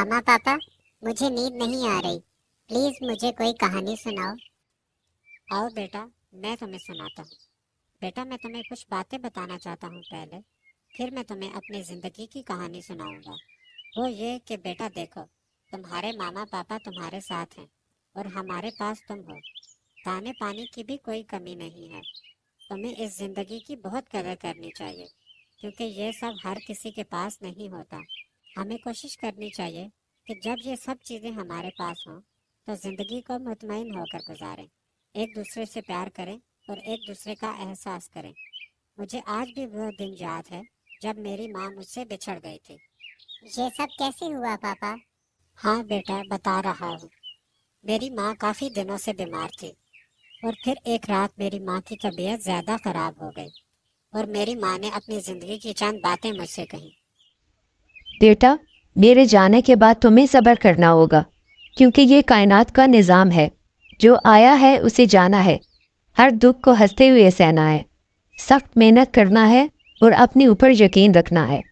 मामा पापा, मुझे नींद नहीं आ रही। प्लीज मुझे कोई कहानी सुनाओ। आओ बेटा, मैं तुम्हें सुनाता हूँ। बेटा, मैं तुम्हें कुछ बातें बताना चाहता हूँ पहले, फिर मैं तुम्हें अपनी ज़िंदगी की कहानी सुनाऊंगा। वो ये कि बेटा देखो, तुम्हारे मामा पापा तुम्हारे साथ हैं और हमारे पास तुम हो। दाने पानी की भी कोई कमी नहीं है। तुम्हें इस ज़िंदगी की बहुत कदर करनी चाहिए, क्योंकि ये सब हर किसी के पास नहीं होता। हमें कोशिश करनी चाहिए कि जब ये सब चीज़ें हमारे पास हों तो ज़िंदगी को मुतमईन होकर गुजारें, एक दूसरे से प्यार करें और एक दूसरे का एहसास करें। मुझे आज भी वो दिन याद है जब मेरी माँ मुझसे बिछड़ गई थी। ये सब कैसे हुआ पापा? हाँ बेटा, बता रहा हूँ। मेरी माँ काफ़ी दिनों से बीमार थी और फिर एक रात मेरी माँ की तबीयत ज़्यादा ख़राब हो गई और मेरी माँ ने अपनी ज़िंदगी की चंद बातें मुझसे कहीं। बेटा, मेरे जाने के बाद तुम्हें सब्र करना होगा, क्योंकि ये कायनात का निज़ाम है। जो आया है उसे जाना है। हर दुख को हंसते हुए सहना है, सख्त मेहनत करना है और अपने ऊपर यकीन रखना है।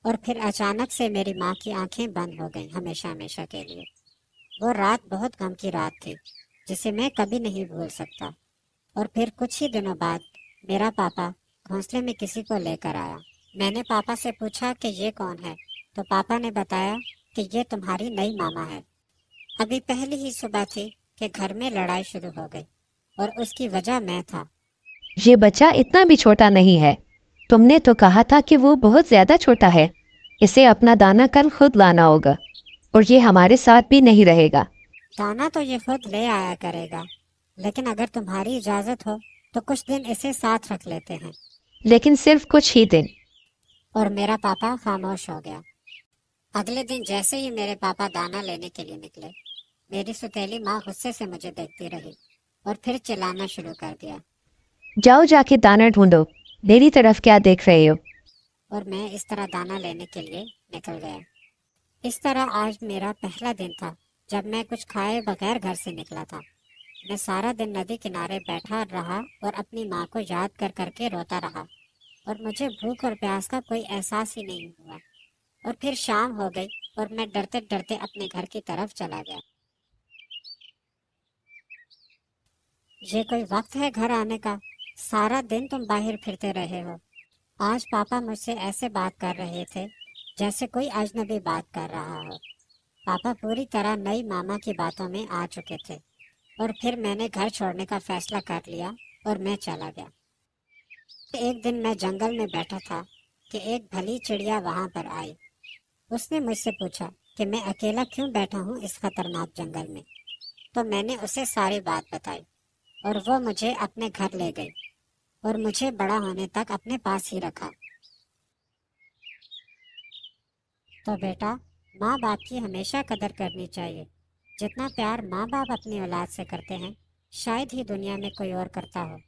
और फिर अचानक से मेरी माँ की आंखें बंद हो गईं हमेशा हमेशा के लिए। वो रात बहुत गम की रात थी, जिसे मैं कभी नहीं भूल सकता। और फिर कुछ ही दिनों बाद मेरा पापा घोंसले में किसी को लेकर आया। मैंने पापा से पूछा कि ये कौन है, तो पापा ने बताया कि ये तुम्हारी नई मामा है। अभी पहली ही सुबह थी कि घर में लड़ाई शुरू हो गई और उसकी वजह मैं था। ये बच्चा इतना भी छोटा नहीं है। तुमने तो कहा था कि वो बहुत ज्यादा छोटा है। इसे अपना दाना कल खुद लाना होगा और ये हमारे साथ भी नहीं रहेगा। दाना तो ये खुद ले आया करेगा, लेकिन अगर तुम्हारी इजाजत हो तो कुछ दिन इसे साथ रख लेते हैं। लेकिन सिर्फ कुछ ही दिन। और मेरा पापा खामोश हो गया। अगले दिन जैसे ही मेरे पापा दाना लेने के लिए निकले, मेरी सुतेली माँ गुस्से से मुझे देखती रही और फिर चिल्लाना शुरू कर दिया। जाओ जाके दाना ढूंढो, मेरी तरफ क्या देख रहे हो? और मैं इस तरह दाना लेने के लिए निकल गया। इस तरह आज मेरा पहला दिन था जब मैं कुछ खाए बगैर घर से निकला था। मैं सारा दिन नदी किनारे बैठा रहा और अपनी माँ को याद कर करके रोता रहा, और मुझे भूख और प्यास का कोई एहसास ही नहीं हुआ। और फिर शाम हो गई और मैं डरते डरते अपने घर की तरफ चला गया। ये कोई वक्त है घर आने का? सारा दिन तुम बाहर फिरते रहे हो। आज पापा मुझसे ऐसे बात कर रहे थे जैसे कोई अजनबी बात कर रहा हो। पापा पूरी तरह नई मामा की बातों में आ चुके थे। और फिर मैंने घर छोड़ने का फैसला कर लिया और मैं चला गया। एक दिन मैं जंगल में बैठा था कि एक भली चिड़िया वहां पर आई। उसने मुझसे पूछा कि मैं अकेला क्यों बैठा हूँ इस खतरनाक जंगल में। तो मैंने उसे सारी बात बताई और वो मुझे अपने घर ले गई और मुझे बड़ा होने तक अपने पास ही रखा। तो बेटा, माँ बाप की हमेशा कदर करनी चाहिए। जितना प्यार माँ बाप अपनी औलाद से करते हैं, शायद ही दुनिया में कोई और करता हो।